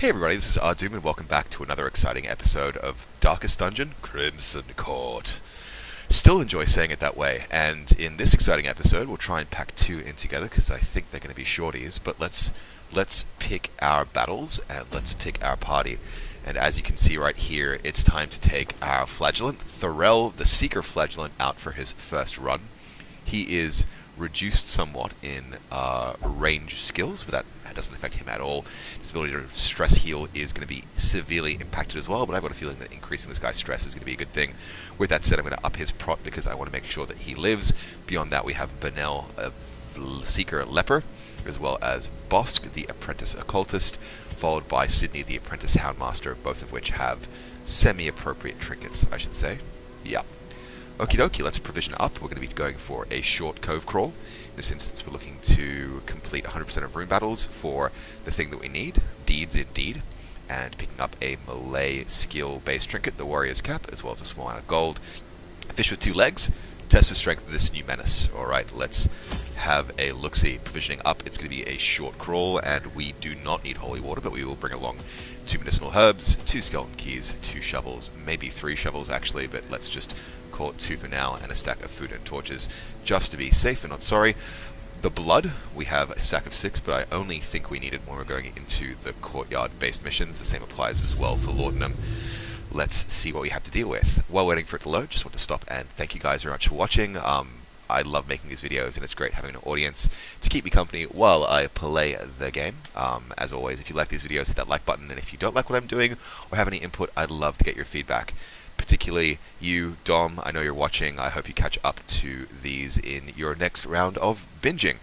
Hey everybody, this is Ahdoom and welcome back to another exciting episode of Darkest Dungeon, Crimson Court. Still enjoy saying it that way, and in this exciting episode we'll try and pack two in together because I think they're going to be shorties, but let's pick our battles and let's pick our party. And as you can see right here, it's time to take our Flagellant, Thorell the Seeker Flagellant, out for his first run. He is reduced somewhat in range skills, but that doesn't affect him at all. His ability to stress heal is going to be severely impacted as well, but I've got a feeling that increasing this guy's stress is going to be a good thing. With that said, I'm going to up his prot because I want to make sure that he lives. Beyond that, we have Benel, Seeker Leper, as well as Bosk, the Apprentice Occultist, followed by Sydney, the Apprentice Houndmaster, both of which have semi-appropriate trinkets, I should say. Yeah. Okie dokie, let's provision up. We're going to be going for a short cove crawl. In this instance, we're looking to complete 100% of rune battles for the thing that we need, deeds indeed, and picking up a melee skill-based trinket, the Warrior's Cap, as well as a small amount of gold. Fish with two legs, test the strength of this new menace. Alright, let's have a look-see. Provisioning up, it's going to be a short crawl, and we do not need holy water, but we will bring along 2 medicinal herbs, 2 skeleton keys, 2 shovels, maybe 3 shovels actually, but let's just call it 2 for now, and a stack of food and torches, just to be safe and not sorry. The blood, we have a stack of 6, but I only think we need it when we're going into the courtyard-based missions. The same applies as well for laudanum. Let's see what we have to deal with. While waiting for it to load, just want to stop and thank you guys very much for watching. I love making these videos, and it's great having an audience to keep me company while I play the game. As always, if you like these videos, hit that like button, and if you don't like what I'm doing or have any input, I'd love to get your feedback. Particularly you, Dom, I know you're watching. I hope you catch up to these in your next round of binging.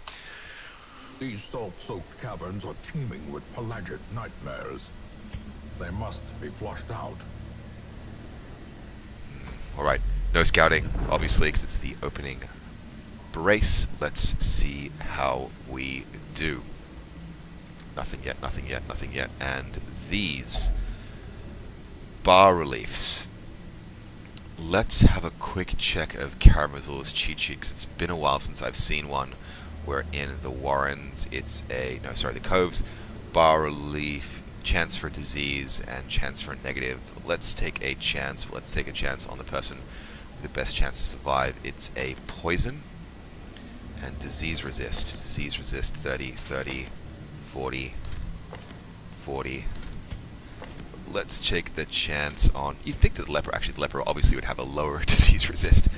These salt-soaked caverns are teeming with pelagic nightmares. They must be flushed out. Alright, no scouting, obviously, because it's the opening brace. Let's see how we do. Nothing yet, nothing yet, nothing yet. And these bas-reliefs. Let's have a quick check of Karamazul's cheat sheet, because it's been a while since I've seen one. We're in the Warrens. It's the Coves. Bas-relief, chance for disease, and chance for negative. Let's take a chance. Let's take a chance on the person with the best chance to survive. It's a poison. And disease resist. Disease resist 30, 30, 40, 40. Let's take the chance on... You'd think that the leper obviously would have a lower disease resist.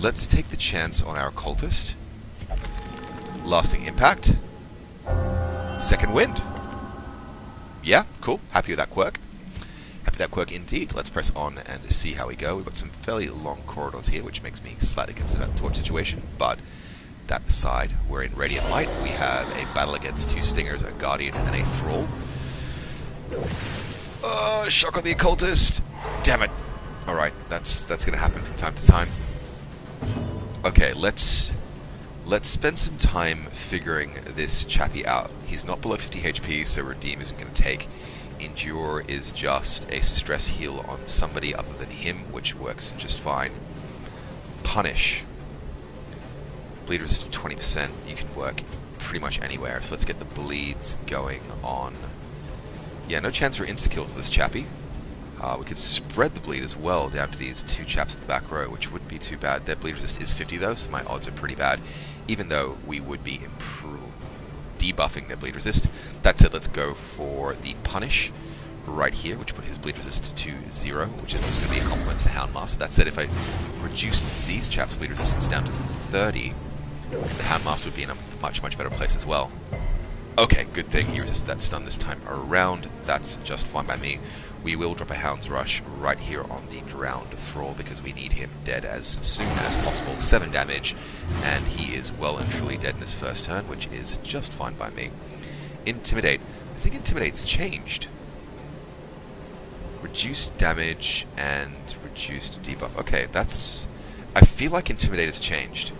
Let's take the chance on our cultist. Lasting impact. Second wind. Yeah, cool. Happy with that quirk. Happy with that quirk indeed. Let's press on and see how we go. We've got some fairly long corridors here, which makes me slightly consider a torch situation, but that aside, we're in Radiant Light. We have a battle against 2 stingers, a guardian and a thrall. Shock on the occultist. Damn it. Alright, that's going to happen from time to time. Okay, let's spend some time figuring this chappie out. He's not below 50 HP, so Redeem isn't going to take. Endure is just a stress heal on somebody other than him, which works just fine. Punish. Bleed resist 20%. You can work pretty much anywhere, so let's get the bleeds going on. Yeah, no chance for insta-kills this chappie. We could spread the bleed as well down to these 2 chaps in the back row, which wouldn't be too bad. Their bleed resist is 50 though, so my odds are pretty bad, even though we would be debuffing their bleed resist. That said, let's go for the punish right here, which put his bleed resist to 0, which is also going to be a compliment to the Houndmaster. That said, if I reduce these chaps' bleed resistance down to 30, the Houndmaster would be in a much, much better place as well. Okay, good thing he resisted that stun this time around. That's just fine by me. We will drop a Hound's Rush right here on the drowned thrall because we need him dead as soon as possible. 7 damage, and he is well and truly dead in his first turn, which is just fine by me. Intimidate. I think Intimidate's changed. Reduced damage and reduced debuff. Okay, that's... I feel like Intimidate has changed.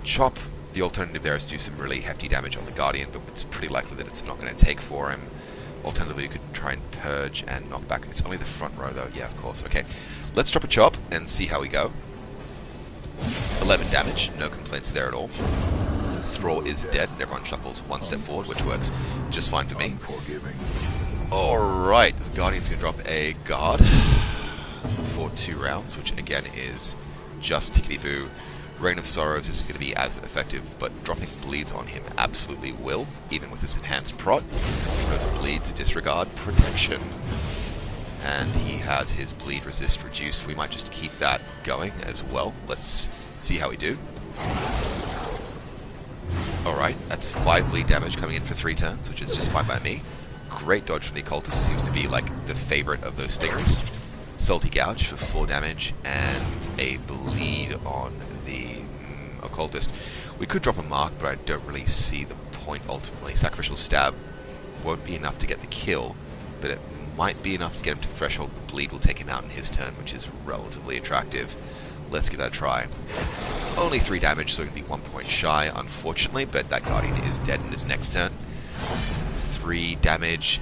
Chop. The alternative there is to do some really hefty damage on the Guardian, but it's pretty likely that it's not going to take for him. Alternatively, you could try and purge and knock back. It's only the front row, though. Yeah, of course. Okay, let's drop a chop and see how we go. 11 damage. No complaints there at all. Sprawl is dead, and everyone shuffles one step forward, which works just fine for me. Unforgiving. Alright, the Guardian's going to drop a guard for 2 rounds, which again is just tickety-boo. Rain of Sorrows isn't going to be as effective, but dropping bleeds on him absolutely will, even with this enhanced prot, because bleeds disregard protection. And he has his bleed resist reduced. We might just keep that going as well. Let's see how we do. Alright, that's 5 bleed damage coming in for 3 turns, which is just fine by me. Great dodge from the Occultist, seems to be like the favorite of those stingers. Salty Gouge for 4 damage, and a bleed on the Occultist. We could drop a mark, but I don't really see the point ultimately. Sacrificial Stab won't be enough to get the kill, but it might be enough to get him to threshold. The bleed will take him out in his turn, which is relatively attractive. Let's give that a try. Only 3 damage, so it can be 1 point shy, unfortunately, but that Guardian is dead in his next turn. 3 damage,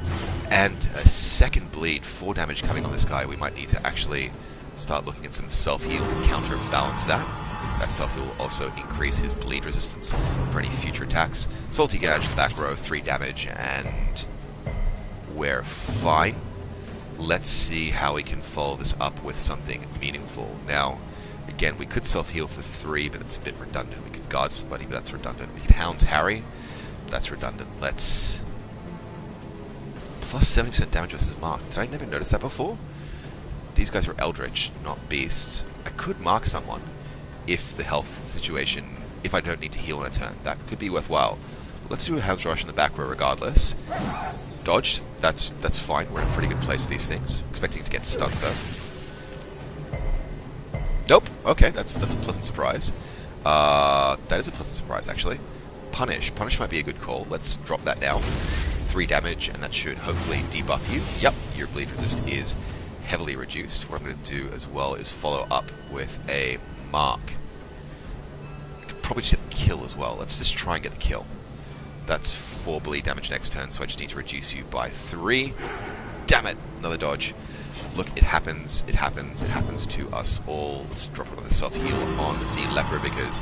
and a second bleed, 4 damage coming on this guy. We might need to actually start looking at some self-heal to counterbalance that. That self-heal will also increase his bleed resistance for any future attacks. Salty Gouge, back row, 3 damage, and we're fine. Let's see how we can follow this up with something meaningful. Now, again, we could self-heal for 3, but it's a bit redundant. We could guard somebody, but that's redundant. We could Hounds Harry, that's redundant. Let's... Plus 70% damage versus Mark. Did I never notice that before? These guys are Eldritch, not Beasts. I could mark someone if the health situation, if I don't need to heal in a turn. That could be worthwhile. Let's do a Hounds Rush in the back row regardless. Dodged. That's fine. We're in a pretty good place for these things. Expecting to get stunned though. Nope. Okay, that's a pleasant surprise. That is a pleasant surprise actually. Punish. Punish might be a good call. Let's drop that now. 3 damage, and that should hopefully debuff you. Yep, your bleed resist is heavily reduced. What I'm going to do as well is follow up with a mark. I could probably just get the kill as well. Let's just try and get the kill. That's 4 bleed damage next turn, so I just need to reduce you by 3. Damn it! Another dodge. Look, it happens to us all. Let's drop another self-heal on the Leper because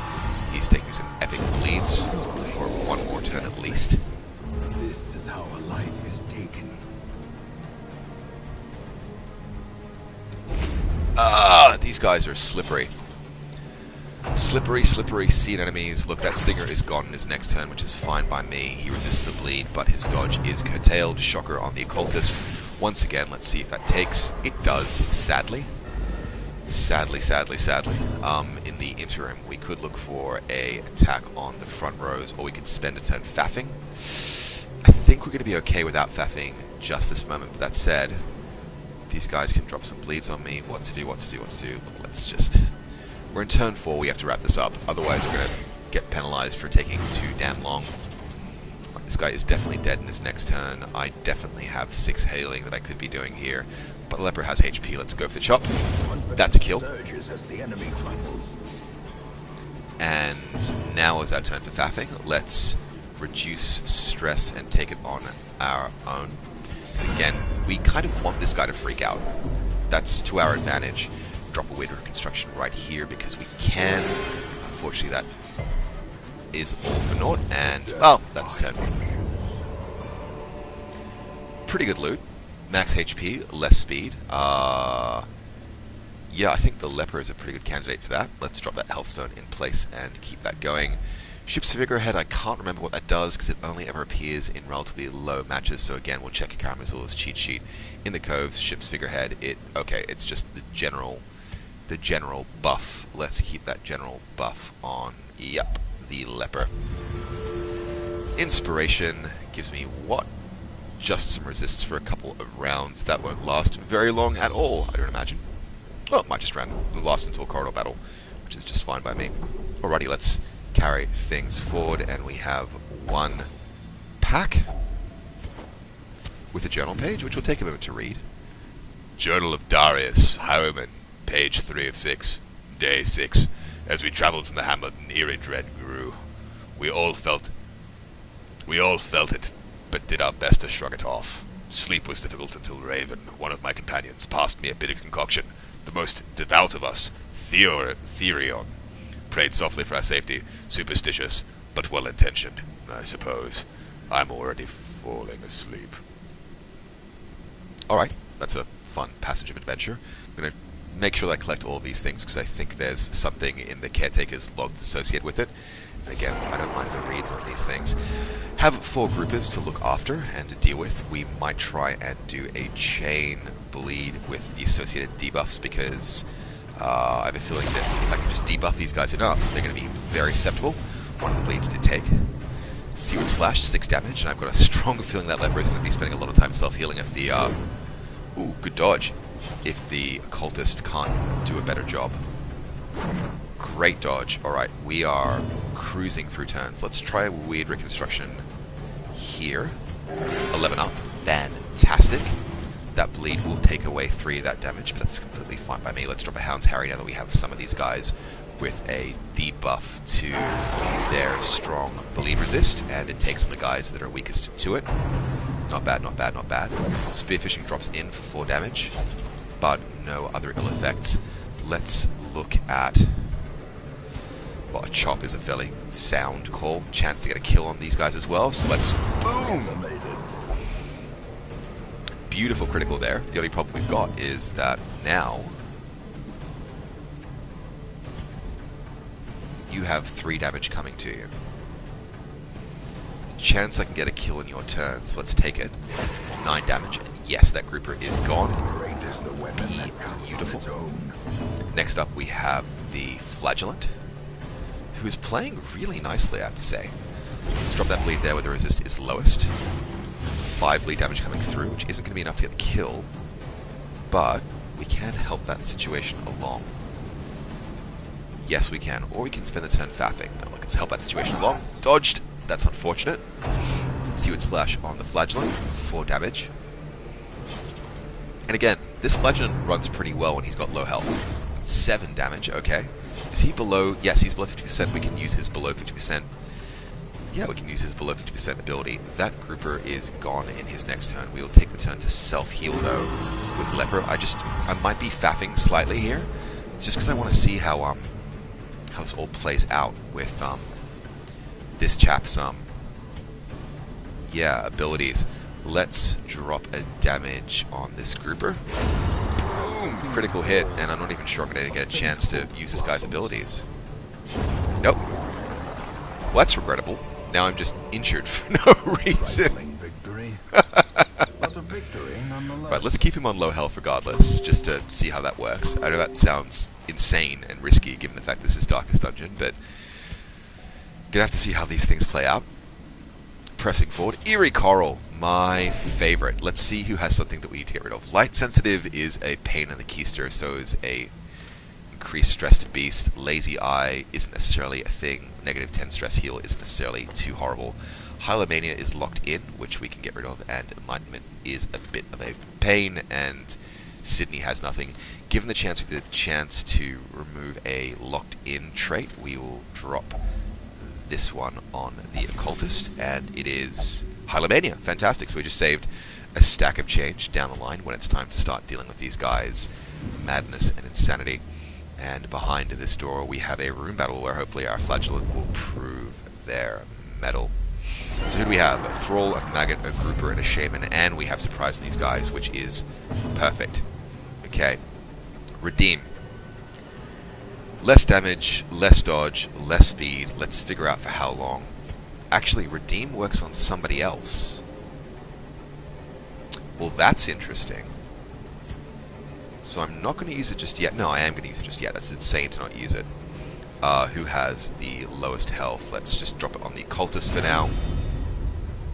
he's taking some epic bleeds for 1 more turn at least. This is how a life is taken. These guys are slippery. Slippery seed enemies. Look, that Stinger is gone in his next turn, which is fine by me. He resists the bleed, but his dodge is curtailed. Shocker on the Occultist. Once again, let's see if that takes. It does, sadly. Sadly. In the interim, we could look for a attack on the front rows, or we could spend a turn faffing. I think we're going to be okay without faffing just this moment. But that said, these guys can drop some bleeds on me. What to do. Look, let's just... We're in turn 4, we have to wrap this up. Otherwise, we're going to get penalized for taking too damn long. This guy is definitely dead in his next turn. I definitely have 6 hailing that I could be doing here. But the Leper has HP. Let's go for the chop. That's a kill. And now is our turn for faffing. Let's reduce stress and take it on our own. Because again, we kind of want this guy to freak out. That's to our advantage. Drop a Weird Reconstruction right here because we can. Unfortunately, that is all for naught. And, well, that's turn 1. Pretty good loot. Max HP, less speed. Yeah, I think the Leper is a pretty good candidate for that. Let's drop that Health Stone in place and keep that going. Ship's Figurehead, I can't remember what that does because it only ever appears in relatively low matches. So again, we'll check Karamazul's cheat sheet. In the Coves, Ship's Figurehead, it's just the general buff. Let's keep that general buff on. Yep, the Leper. Inspiration gives me what? Just some resists for a couple of rounds. That won't last very long at all, I don't imagine. Well, it might just last until corridor battle, which is just fine by me. Alrighty, let's carry things forward, and we have 1 pack with a journal page, which will take a moment to read. Journal of Darius, Highwayman, page 3 of 6, day 6. As we traveled from the hamlet, an eerie dread grew. We all felt it, but did our best to shrug it off. Sleep was difficult until Raven, one of my companions, passed me a bit of concoction. The most devout of us, Therion, prayed softly for our safety, superstitious, but well-intentioned, I suppose. I'm already falling asleep. Alright, that's a fun passage of adventure. I'm going to make sure that I collect all of these things, because I think there's something in the caretaker's log associated with it. And again, I don't mind the reads on these things. Have 4 groupers to look after and to deal with. We might try and do a chain bleed with the associated debuffs, because I have a feeling that if I can just debuff these guys enough, they're going to be very susceptible. One of the bleeds did take. Seaward Slash, 6 damage, and I've got a strong feeling that leper is going to be spending a lot of time self-healing if the... ooh, good dodge. If the occultist can't do a better job. Great dodge. Alright, we are cruising through turns. Let's try a weird reconstruction here. 11 up. Fantastic. That bleed will take away 3 of that damage, but that's completely fine by me. Let's drop a Hound's Harry now that we have some of these guys with a debuff to their strong bleed resist, and it takes on the guys that are weakest to it. Not bad, not bad, not bad. Spearfishing drops in for 4 damage, but no other ill effects. Let's look at... well, a chop is a fairly sound call. Chance to get a kill on these guys as well, so let's... boom! Beautiful critical there. The only problem we've got is that now you have 3 damage coming to you. Chance I can get a kill in your turn, so let's take it. 9 damage, and yes, that grouper is gone. Beautiful. Next up we have the Flagellant, who is playing really nicely, I have to say. Let's drop that bleed there where the resist is lowest. 5 bleed damage coming through, which isn't going to be enough to get the kill, but we can help that situation along. Yes, we can, or we can spend a turn faffing. No, let's help that situation along. Dodged! That's unfortunate. Seaward Slash on the Flagellant, 4 damage. And again, this Flagellant runs pretty well when he's got low health. 7 damage, okay. Is he below... yes, he's below 50%. We can use his below 50%. Yeah, we can use his below 50% ability. That grouper is gone in his next turn. We will take the turn to self-heal, though, with Leper. I might be faffing slightly here, just because I want to see how this all plays out with this chap's abilities. Let's drop a damage on this grouper. Boom! Critical hit, and I'm not even sure I'm going to get a chance to use this guy's abilities. Nope. Well, that's regrettable. Now I'm just injured for no reason. Victory, but a victory nonetheless. Right, let's keep him on low health regardless, just to see how that works. I know that sounds insane and risky given the fact this is Darkest Dungeon, but gonna have to see how these things play out. Pressing forward, Eerie Coral, my favorite. Let's see who has something that we need to get rid of. Light Sensitive is a pain in the keister, so is a increased stressed beast. Lazy Eye isn't necessarily a thing. Negative 10 stress heal isn't necessarily too horrible. Hylomania is locked in, which we can get rid of, and Enlightenment is a bit of a pain, and Sydney has nothing. Given the chance to remove a locked in trait, we will drop this one on the Occultist, and it is Hylomania. Fantastic. So we just saved a stack of change down the line when it's time to start dealing with these guys' madness and insanity. And behind this door we have a room battle where hopefully our Flagellant will prove their mettle. So who do we have? A Thrall, a Maggot, a Grouper, and a Shaman, and we have Surprise on these guys, which is perfect. Okay. Redeem. Less damage, less dodge, less speed. Let's figure out for how long. Actually, Redeem works on somebody else. Well, that's interesting. So I'm not going to use it just yet. No, I am going to use it just yet. That's insane to not use it. Who has the lowest health? Let's just drop it on the Cultist for now.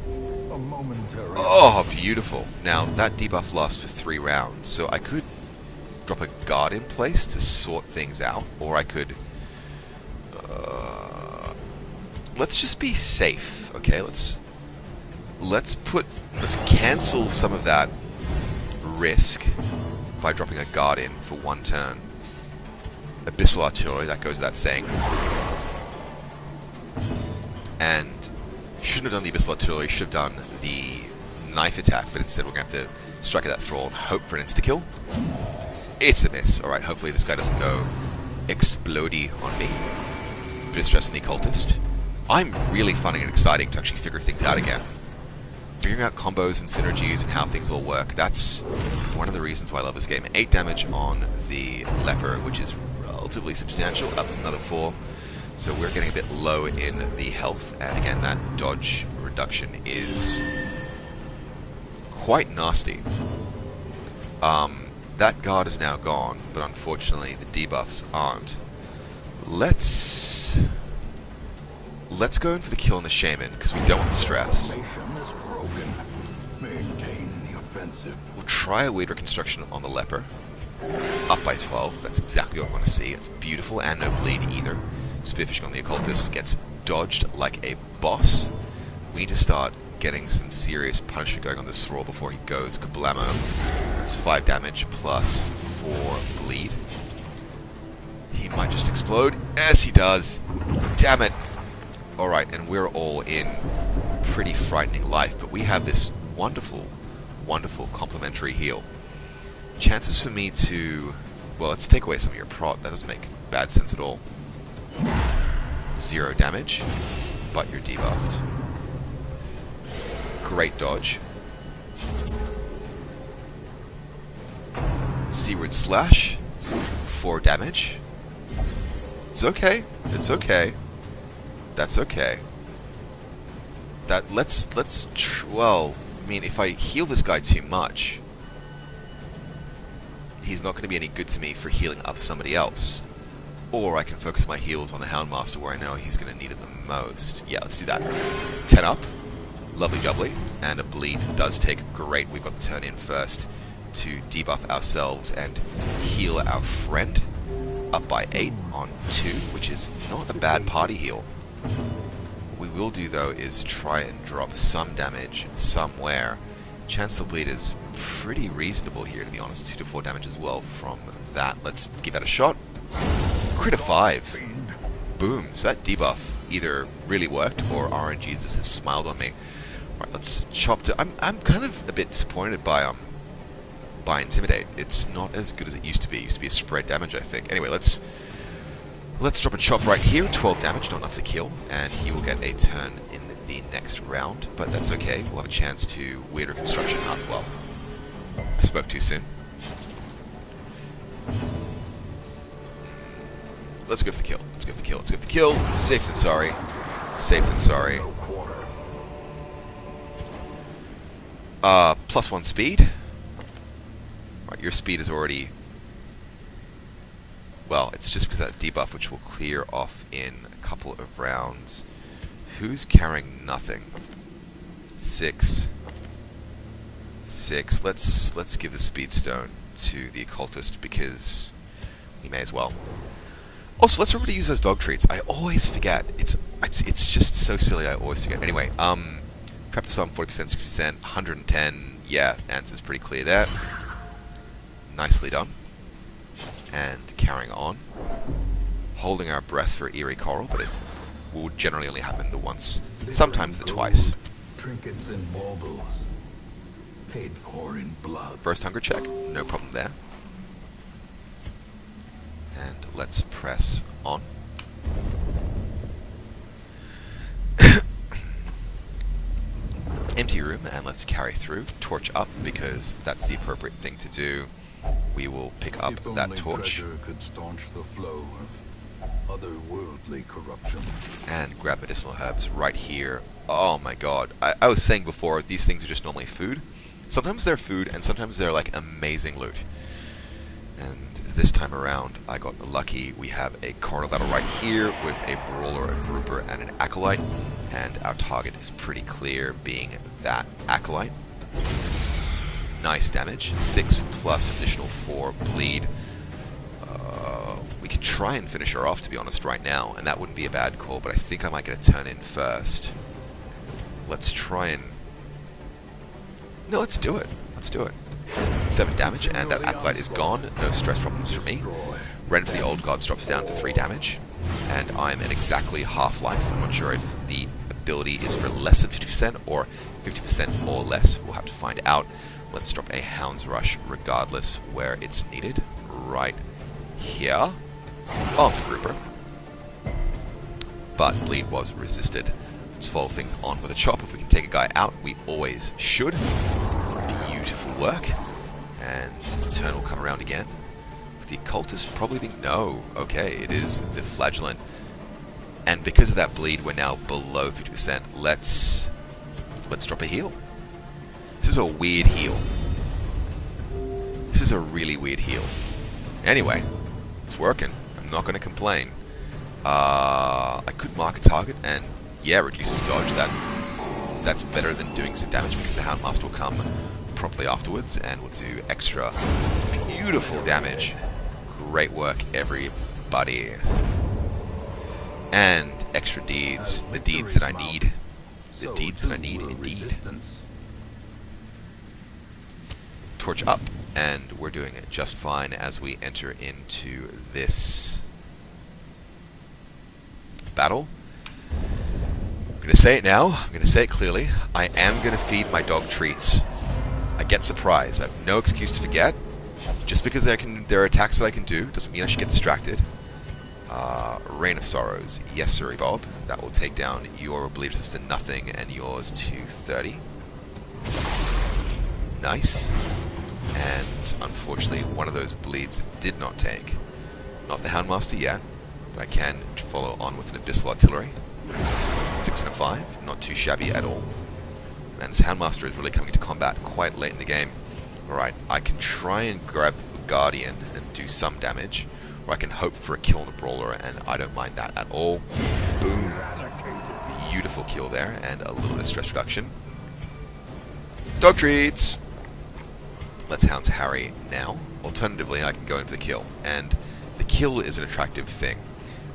A momentary... oh, beautiful. Now, that debuff lasts for 3 rounds, so I could drop a guard in place to sort things out, or I could... let's just be safe, okay? Let's cancel some of that risk by dropping a guard in for 1 turn. Abyssal Artillery, that goes without saying. And shouldn't have done the Abyssal Artillery, should have done the knife attack, but instead we're going to have to strike at that Thrall and hope for an insta-kill. It's a miss. Alright, hopefully this guy doesn't go explodey on me. Bit of stress on the Occultist. I'm really finding it exciting to actually figure things out again. Figuring out combos and synergies and how things all work. That's one of the reasons why I love this game. 8 damage on the Leper, which is relatively substantial, up another 4. So we're getting a bit low in the health, and again, that dodge reduction is quite nasty. That guard is now gone, but unfortunately the debuffs aren't. Let's go in for the kill on the Shaman, because we don't want the stress. We'll try a weird reconstruction on the Leper. Up by 12, that's exactly what I want to see. It's beautiful, and no bleed either. Spearfishing on the Occultist gets dodged like a boss. We need to start getting some serious punishment going on this Thrall before he goes kablamo. That's 5 damage plus 4 bleed. He might just explode. Yes, he does. Damn it. Alright, and we're all in pretty frightening life, but we have this wonderful, wonderful complementary heal. Chances for me to... Well, let's take away some of your prot. That doesn't make bad sense at all. 0 damage, but you're debuffed. Great dodge. Seaward Slash. 4 damage. It's okay. It's okay. That's okay. Well, I mean, if I heal this guy too much, he's not going to be any good to me for healing up somebody else. Or I can focus my heals on the Houndmaster where I know he's going to need it the most. Yeah, let's do that. 10 up. Lovely jubbly. And a bleed does take great. We've got the turn in first to debuff ourselves and heal our friend. Up by 8 on 2, which is not a bad party heal. What we will do, though, is try and drop some damage somewhere. Chance to bleed is pretty reasonable here, to be honest. 2 to 4 damage as well from that. Let's give that a shot. Crit of 5. Boom. So that debuff either really worked or RNGesus has smiled on me. Alright, let's chop to... I'm kind of a bit disappointed by Intimidate. It's not as good as it used to be. It used to be a spread damage, I think. Anyway, let's drop a chop right here. 12 damage, not enough to kill, and he will get a turn in the next round, but that's okay. We'll have a chance to weird reconstruction up. Well, I spoke too soon. Let's go for the kill. Let's go for the kill. Let's go for the kill. Safe than sorry. Safe than sorry. +1 speed. Right, your speed is already... Well, it's just because of that debuff, which will clear off in a couple of rounds. Who's carrying nothing? 6. 6. Let's give the speed stone to the occultist because we may as well. Also, let's remember to use those dog treats. I always forget. It's just so silly. I always forget. Anyway, prep to some 40%, 60%, 110. Yeah, answer's pretty clear there. Nicely done. And carrying on. Holding our breath for Eerie Coral, but it will generally only happen the once, sometimes the twice. Trinkets and baubles, paid for in blood. First hunger check, no problem there. And let's press on. Empty room, and let's carry through. Torch up, because that's the appropriate thing to do. We will pick up that torch. Could staunch the flow of otherworldly corruption. And grab medicinal herbs right here. Oh my god. I was saying before, these things are just normally food. Sometimes they're food, and sometimes they're like amazing loot. And this time around, I got lucky. We have a corner battle right here with a brawler, a grouper, and an acolyte. And our target is pretty clear, being that acolyte. Nice damage. 6 plus additional 4 bleed. We could try and finish her off, to be honest, right now, and that wouldn't be a bad call, but I think I might get a turn in first. Let's try and... No, let's do it. Let's do it. 7 damage, and that acolyte is gone. No stress problems for me. Rend for the Old Gods drops down to 3 damage, and I'm at exactly half-life. I'm not sure if the ability is for less than 50% or 50% or less. We'll have to find out. Let's drop a Hound's Rush regardless where it's needed. Right here. Oh, the grouper. but bleed was resisted. Let's follow things on with a chop. If we can take a guy out, we always should. Beautiful work. And turn will come around again. The occultist probably being... No. Okay, it is the flagellant. And because of that bleed, we're now below 50%. Let's drop a heal. This is a weird heal. This is a really weird heal. Anyway, it's working. I'm not going to complain. I could mark a target and, yeah, reduce his dodge. That's better than doing some damage because the Houndmaster will come promptly afterwards and will do extra beautiful damage. Great work, everybody. And extra deeds. The deeds that I need. The deeds that I need, indeed. Torch up. And we're doing it just fine as we enter into this battle. I'm going to say it now. I'm going to say it clearly. I am going to feed my dog treats. I get surprised. I have no excuse to forget. Just because there are attacks that I can do doesn't mean I should get distracted. Rain of Sorrows. Yes, sir, Bob. That will take down your bleed resistant nothing and yours to 30. Nice. And unfortunately, one of those bleeds did not take. Not the Houndmaster yet, but I can follow on with an Abyssal Artillery. 6 and a 5, not too shabby at all. And this Houndmaster is really coming to combat quite late in the game. Alright, I can try and grab Guardian and do some damage, or I can hope for a kill on the Brawler, and I don't mind that at all. Boom. Beautiful kill there, and a little bit of stress reduction. Dog treats! Let's Hound Harry now. Alternatively, I can go in for the kill, and the kill is an attractive thing.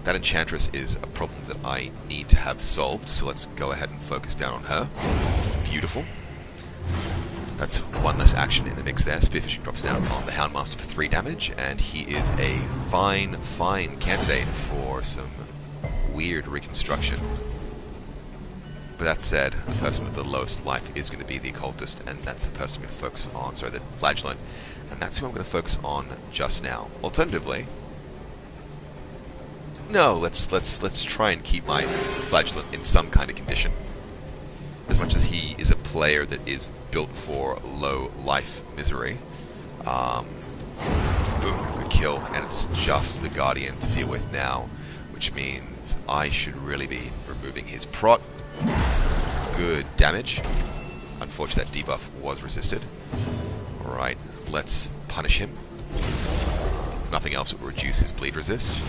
That Enchantress is a problem that I need to have solved, so let's go ahead and focus down on her. Beautiful. That's one less action in the mix there. Spearfishing drops down on the Houndmaster for 3 damage, and he is a fine, fine candidate for some weird reconstruction. But that said, the person with the lowest life is going to be the occultist, and that's the person I'm going to focus on. Sorry, the flagellant, and that's who I'm going to focus on just now. Alternatively, no, let's try and keep my flagellant in some kind of condition. As much as he is a player that is built for low life misery, boom, good kill, and it's just the Guardian to deal with now, which means I should really be removing his prot. Good damage. Unfortunately, that debuff was resisted. Alright, let's punish him. Nothing else will reduce his bleed resist.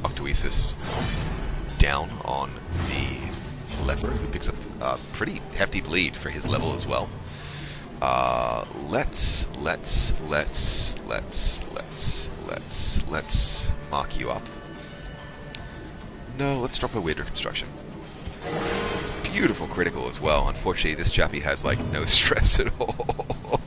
Octoesis down on the leper, who picks up a pretty hefty bleed for his level as well. Let's mark you up. No, let's drop a weird reconstruction. Beautiful critical as well. Unfortunately, this chappie has, like, no stress at all.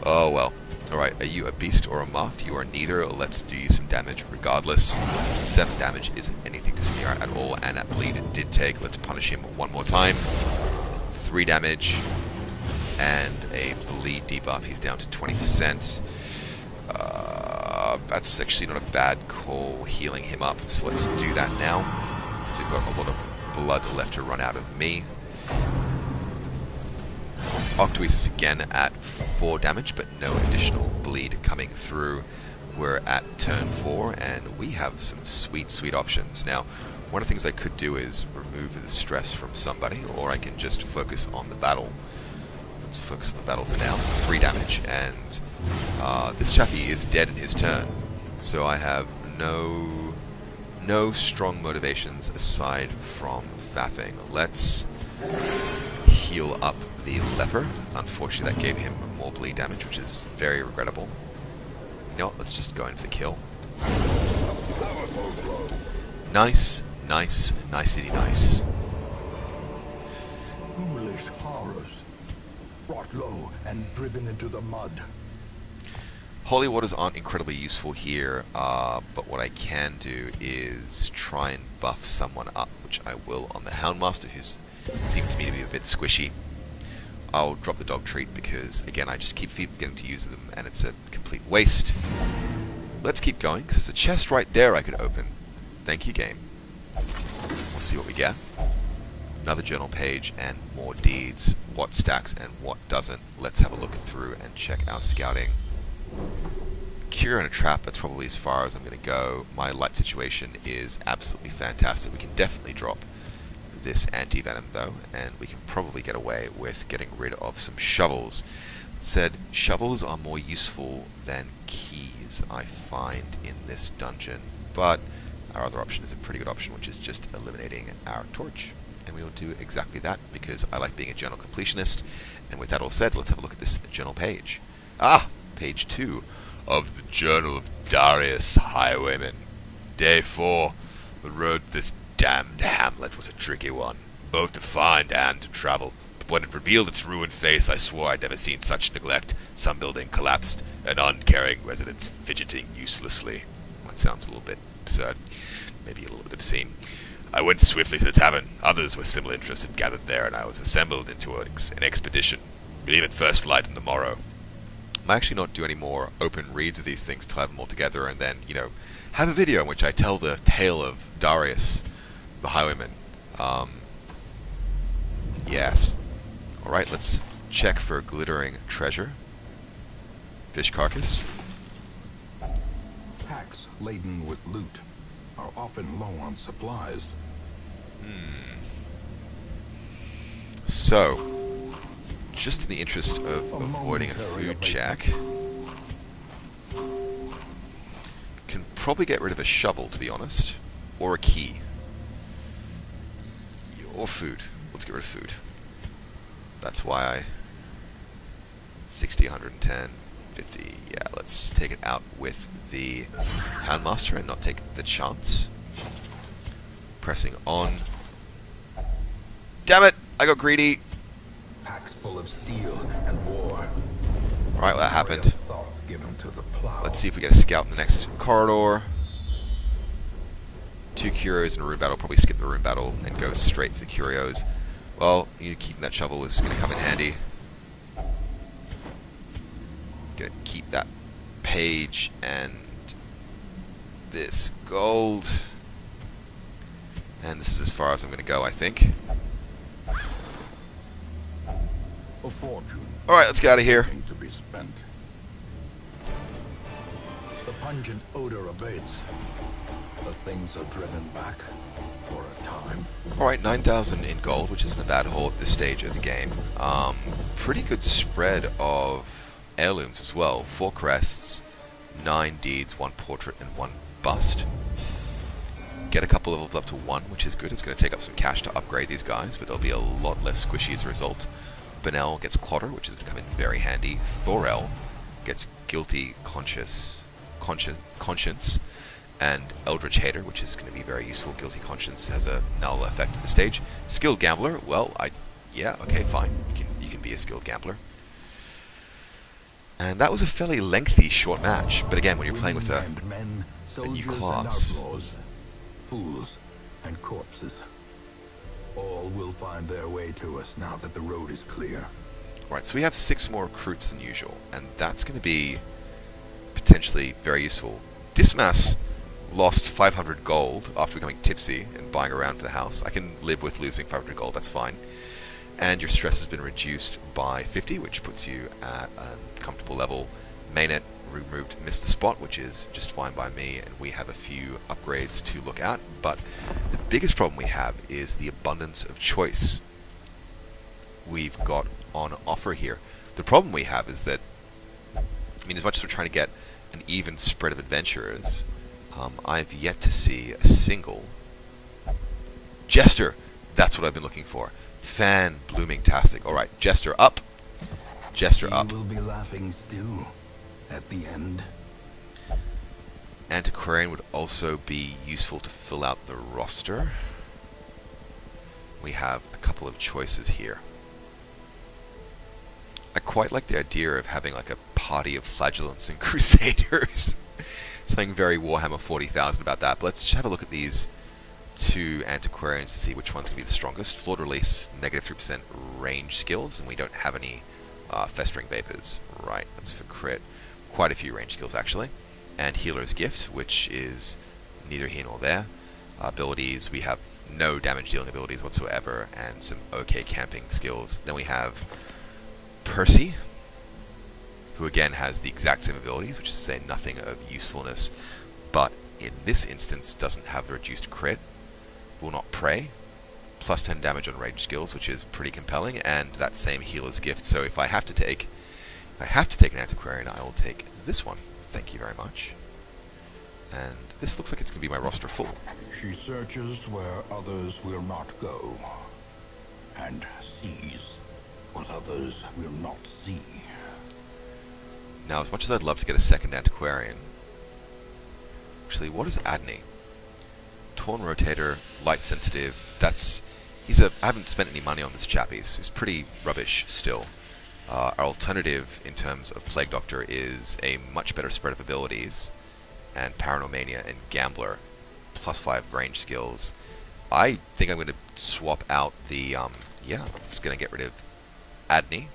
Oh, well. Alright, are you a beast or a marked? You are neither. Let's do you some damage regardless. 7 damage isn't anything to sneer at all, and that bleed did take. Let's punish him one more time. 3 damage, and a bleed debuff. He's down to 20%. That's actually not a bad call, healing him up, so let's do that now. So we've got a lot of blood left to run out of me. Octoesis again at 4 damage, but no additional bleed coming through. We're at turn 4, and we have some sweet, sweet options. Now, one of the things I could do is remove the stress from somebody, or I can just focus on the battle. Let's focus on the battle for now. 3 damage, and this chappie is dead in his turn. So I have no strong motivations aside from faffing. Let's heal up the leper. Unfortunately, that gave him more bleed damage, which is very regrettable. You know what, let's just go in for the kill. Nice, nice, nicety nice. Foolish horrors, brought low and driven into the mud. Holy waters aren't incredibly useful here, but what I can do is try and buff someone up, which I will on the Houndmaster, who seems to me to be a bit squishy. I'll drop the dog treat because, again, I just keep getting to use them, and it's a complete waste. Let's keep going, because there's a chest right there I could open. Thank you, game. We'll see what we get. Another journal page and more deeds. What stacks and what doesn't. Let's have a look through and check our scouting. Cure and a trap, that's probably as far as I'm going to go. My light situation is absolutely fantastic. We can definitely drop this anti-venom though, and we can probably get away with getting rid of some shovels. That said, shovels are more useful than keys, I find, in this dungeon, but our other option is a pretty good option, which is just eliminating our torch. And we will do exactly that, because I like being a journal completionist. And with that all said, let's have a look at this journal page. Ah! Page 2 of the Journal of Darius Highwayman. Day 4. The road to this damned hamlet was a tricky one, both to find and to travel. But when it revealed its ruined face, I swore I'd never seen such neglect. Some building collapsed, and uncaring residents fidgeting uselessly. That sounds a little bit absurd, maybe a little bit obscene. I went swiftly to the tavern. Others with similar interests had gathered there, and I was assembled into an expedition. We leave at first light on the morrow. I might actually not do any more open reads of these things until I have them all together, and then, have a video in which I tell the tale of Darius, the Highwayman. Yes. Alright, let's check for glittering treasure. Fish carcass. Packs laden with loot are often low on supplies. So, just in the interest of avoiding a food check, can probably get rid of a shovel, to be honest, or a key. Or food. Let's get rid of food. That's why I... 60, 110, 50... Yeah, let's take it out with the Houndmaster and not take the chance. Pressing on. Damn it! I got greedy! Packs full of steel and war. Alright, well, that happened. Given to the plow. Let's see if we get a scout in the next corridor. 2 curios in a room battle. Probably skip the room battle and go straight for the curios. Well, keeping that shovel is going to come in handy. Gonna keep that page and this gold. And this is as far as I'm going to go, I think. A fortune. Alright, let's get out of here. To be spent. The pungent odor abates. The things are driven back for a time. Alright, 9,000 in gold, which isn't a bad haul at this stage of the game. Pretty good spread of heirlooms as well. 4 crests, 9 deeds, 1 portrait, and 1 bust. Get a couple levels up to 1, which is good. It's going to take up some cash to upgrade these guys, but they'll be a lot less squishy as a result. Benel gets Clotter, which is going to come in very handy. Thorel gets Guilty Conscience, and Eldritch Hater, which is going to be very useful. Guilty Conscience has a null effect at the stage. Skilled Gambler, well, yeah, okay, fine. You can be a skilled gambler. And that was a fairly lengthy, short match. But again, when you're playing with a new class... Fools and corpses. All will find their way to us now that the road is clear. Right, so we have 6 more recruits than usual, and that's going to be potentially very useful. Dismas lost 500 gold after becoming tipsy and buying around for the house. I can live with losing 500 gold, that's fine. And your stress has been reduced by 50, which puts you at a comfortable level. Mainnet removed Missed the Spot, which is just fine by me, and we have a few upgrades to look at. But the biggest problem we have is the abundance of choice we've got on offer here. The problem we have is that, I mean, as much as we're trying to get an even spread of adventurers, I've yet to see a single Jester. That's what I've been looking for. Fan-blooming-tastic. Alright, Jester up. Jester up. You will be laughing still at the end. Antiquarian would also be useful to fill out the roster. We have a couple of choices here. I quite like the idea of having like a party of flagellants and crusaders. Something very Warhammer 40,000 about that. But let's just have a look at these 2 antiquarians to see which one's going to be the strongest. Flawed Release, negative 3% range skills, and we don't have any Festering Vapors. Right, that's for crit. Quite a few range skills actually. And Healer's Gift, which is neither here nor there. abilities. We have no damage dealing abilities whatsoever, and some okay camping skills. Then we have Percy, who again has the exact same abilities, which is to say nothing of usefulness, but in this instance doesn't have the reduced crit, will not pray, plus 10 damage on range skills, which is pretty compelling, and that same healer's gift. So if I have to take an antiquarian, I will take this one. Thank you very much. And this looks like it's going to be my roster full. She searches where others will not go, and sees what others will not see. Now, as much as I'd love to get a second antiquarian, actually, what is Adney? Torn Rotator, Light Sensitive. I haven't spent any money on this chap. He's pretty rubbish still. Our alternative in terms of Plague Doctor is a much better spread of abilities, and Paranormania and Gambler, plus 5 range skills. I think I'm going to swap out the, I'm just going to get rid of Adney.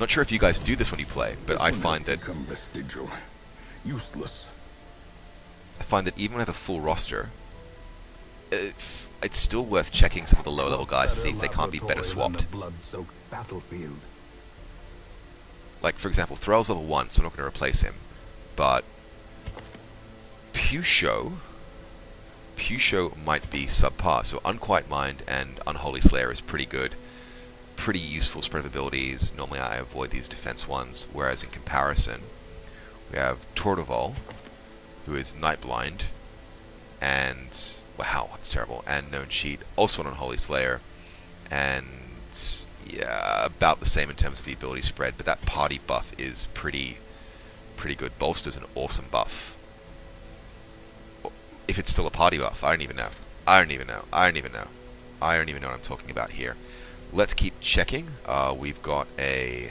Not sure if you guys do this when you play, but I find that vestigial, useless. I find that even when I have a full roster, it's still worth checking some of the lower level guys to see if they can't be better swapped. Like, for example, Thrall's level 1, so I'm not going to replace him. But Pusho might be subpar, so Unquiet Mind and Unholy Slayer is pretty good. Pretty useful spread of abilities. Normally I avoid these defense ones, whereas in comparison, we have Tordoval, who is Nightblind, and wow, that's terrible. And Known Cheat, also an Unholy Slayer, and yeah, about the same in terms of the ability spread. But that party buff is pretty good. Bolster's an awesome buff. If it's still a party buff, I don't even know. I don't even know what I'm talking about here. Let's keep checking. We've got a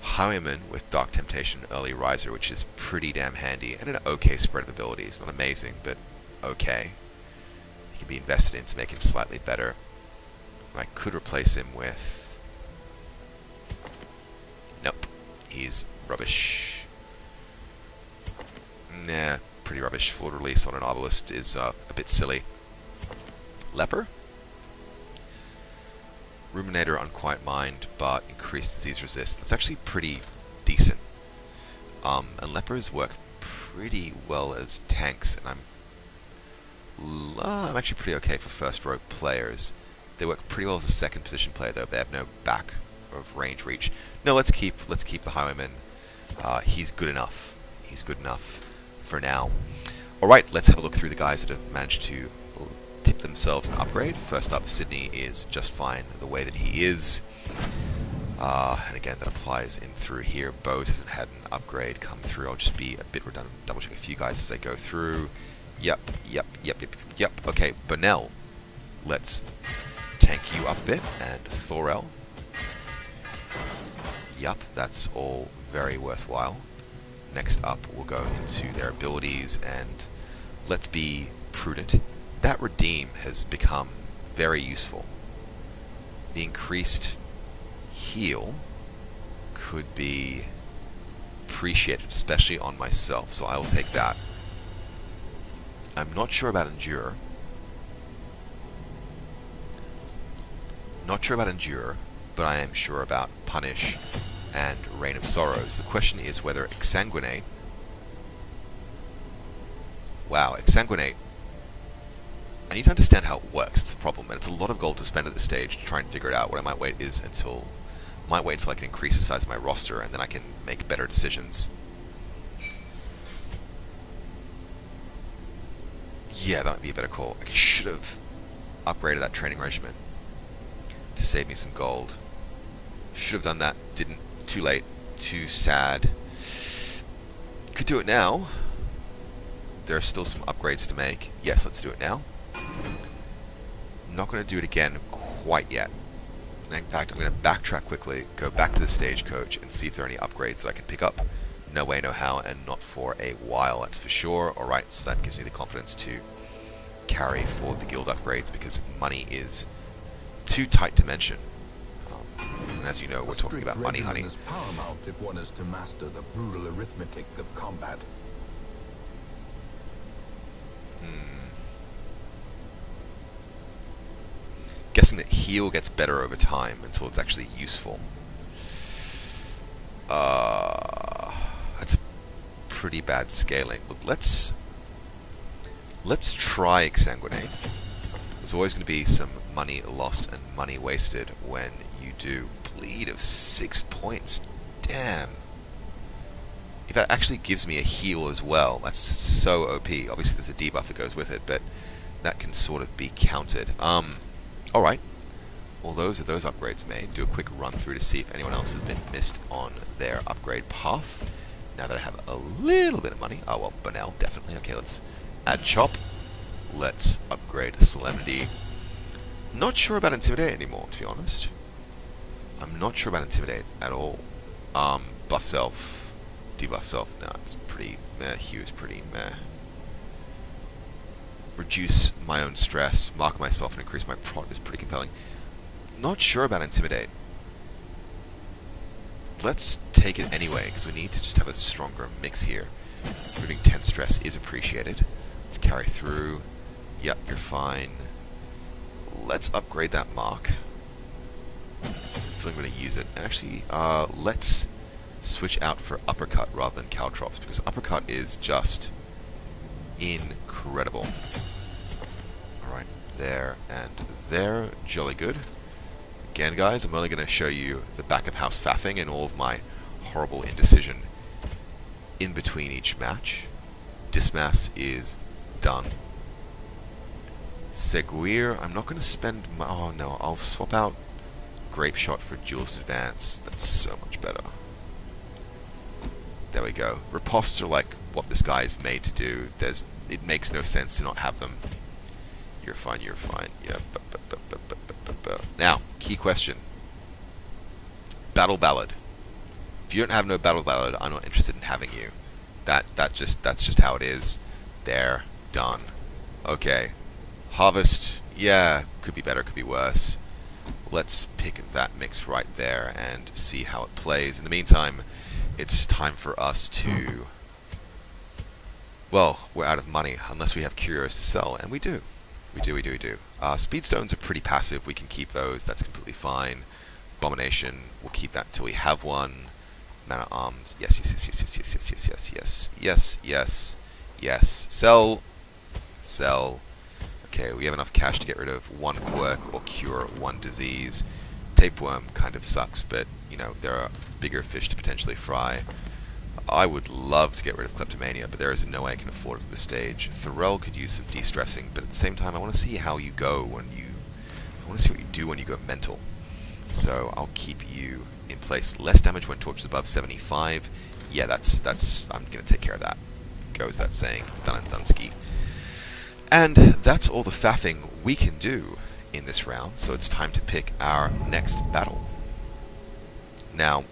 Highwayman with Dark Temptation Early Riser, which is pretty damn handy, and an okay spread of abilities. Not amazing, but okay. He can be invested in to make him slightly better. I could replace him with... Nope. He's rubbish. Nah, pretty rubbish. Full release on an Obelisk is a bit silly. Leper? Ruminator, Unquiet Mind, but increased disease resist. That's actually pretty decent. And lepers work pretty well as tanks, and I'm actually pretty okay for first row players. They work pretty well as a second position player, though. They have no back of range reach. No, let's keep the Highwayman. He's good enough. He's good enough for now. All right, let's have a look through the guys that have managed to tip themselves an upgrade. First up, Sydney is just fine the way that he is. And again, that applies in through here. Bose hasn't had an upgrade come through. I'll just be a bit redundant, double check a few guys as I go through. Yep. Okay, Bonnell, let's tank you up a bit. And Thorel. Yup, that's all very worthwhile. Next up, we'll go into their abilities, and let's be prudent. That Redeem has become very useful. The increased heal could be appreciated, especially on myself, so I will take that. I'm not sure about Endure. But I am sure about Punish and Reign of Sorrows. The question is whether Exsanguinate... Wow, Exsanguinate... I need to understand how it works. It's the problem, and it's a lot of gold to spend at this stage to try and figure it out. What I might wait until I can increase the size of my roster, and then I can make better decisions. Yeah, that would be a better call. I should have upgraded that training regimen to save me some gold. Should have done that. Didn't. Too late. Too sad. Could do it now. There are still some upgrades to make. Yes, let's do it now. I'm not going to do it again quite yet. In fact, I'm going to backtrack quickly, go back to the stagecoach, and see if there are any upgrades that I can pick up. No way, no how, and not for a while, that's for sure. Alright, so that gives me the confidence to carry forward the guild upgrades, because money is too tight to mention. And as you know, we're talking about money, honey. Is paramount if one is to master the brutal arithmetic of combat. Guessing that heal gets better over time until it's actually useful. That's a pretty bad scaling. Look, let's try Exsanguinate. There's always going to be some money lost and money wasted when you do. Bleed of 6 points. Damn. If that actually gives me a heal as well, that's so OP. Obviously there's a debuff that goes with it, but that can sort of be counted. Alright. Well, those are those upgrades made. Do a quick run through to see if anyone else has been missed on their upgrade path. Now that I have a little bit of money. Oh, well, Bonell, definitely. Okay, let's add Chop. Let's upgrade Solemnity. Not sure about Intimidate anymore, to be honest. I'm not sure about Intimidate at all. Buff Self, debuff Self. No, it's pretty meh. Hue is pretty meh. Reduce my own stress, mark myself, and increase my prot is pretty compelling. Not sure about Intimidate. Let's take it anyway, because we need to just have a stronger mix here. Removing 10 stress is appreciated. Let's carry through. Yep, you're fine. Let's upgrade that mark. I feel I'm going to use it. And actually, let's switch out for Uppercut rather than Caltrops, because Uppercut is just incredible. Alright, there and there. Jolly good. Again, guys, I'm only going to show you the back of house faffing and all of my horrible indecision in between each match. Dismass is done. Seguir, I'm not going to spend my... Oh no, I'll swap out Grape Shot for Duelist Advance. That's so much better. There we go. Ripostes are like what this guy is made to do. It makes no sense to not have them. You're fine, you're fine. Yeah. Now, key question. Battle Ballad. If you don't have no Battle Ballad, I'm not interested in having you. That's just how it is. There, done. Okay. Harvest, yeah, could be better, could be worse. Let's pick that mix right there and see how it plays. In the meantime, it's time for us to... Well, we're out of money unless we have curios to sell, and we do. We do. Speedstones are pretty passive. We can keep those. That's completely fine. Abomination, we'll keep that until we have one. Man at Arms, yes. Sell. Okay, we have enough cash to get rid of one quirk or cure one disease. Tapeworm kind of sucks, but, you know, there are bigger fish to potentially fry. I would love to get rid of Kleptomania, but there is no way I can afford it at this stage. Thorel could use some de-stressing, but at the same time, I want to see how you go when you... I want to see what you do when you go mental. So, I'll keep you in place. Less damage when torch is above 75. Yeah, that's... I'm going to take care of that. Goes that saying. Done and Dunsky. And that's all the faffing we can do in this round, so it's time to pick our next battle. Now,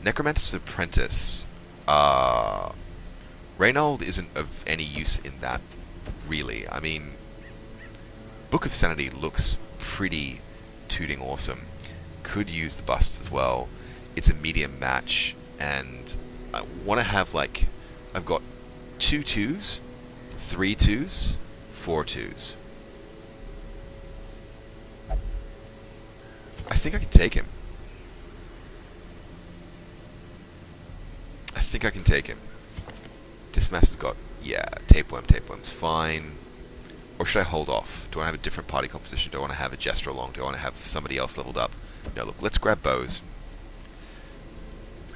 Necromancer's Apprentice, Reynold isn't of any use in that, really. I mean, Book of Sanity looks pretty tooting awesome. Could use the busts as well. It's a medium match, and I want to have, like, I've got 2 2s, 3 2s, 4 2s. I think I can take him. Dismass has got, yeah, Tapeworm's fine. Or should I hold off? Do I have a different party composition? Do I want to have a Jester along? Do I want to have somebody else leveled up? No, look, let's grab Bows.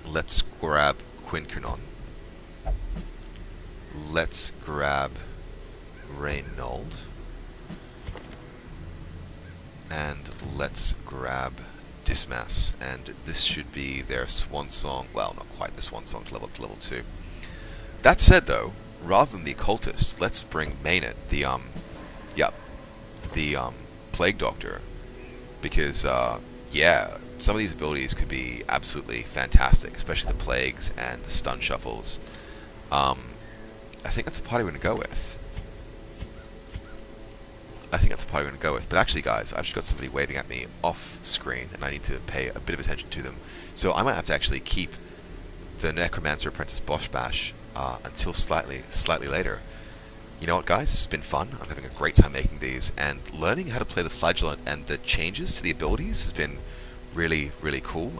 Let's grab Quinkernon. Let's grab Reynold. And let's grab Dismass. And this should be their swan song. Well, not quite the swan song to level up to level 2. That said, though, rather than the Occultist, let's bring Maynard, the Plague Doctor. Because, yeah, some of these abilities could be absolutely fantastic, especially the Plagues and the Stun Shuffles. I think that's a party we're going to go with. But actually, guys, I've just got somebody waving at me off screen, and I need to pay a bit of attention to them. So I might have to actually keep the Necromancer Apprentice Bosch Bash until slightly later. You know what, guys? This has been fun. I'm having a great time making these, and learning how to play the Flagellant and the changes to the abilities has been really, really cool.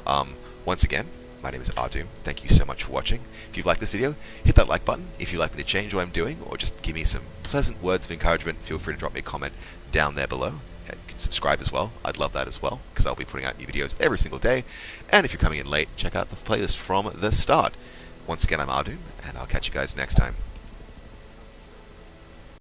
Once again, my name is Ahdoom. Thank you so much for watching. If you've liked this video, hit that like button. If you'd like me to change what I'm doing, or just give me some pleasant words of encouragement, feel free to drop me a comment down there below. And you can subscribe as well. I'd love that as well, because I'll be putting out new videos every single day. And if you're coming in late, check out the playlist from the start. Once again, I'm Ahdoom, and I'll catch you guys next time.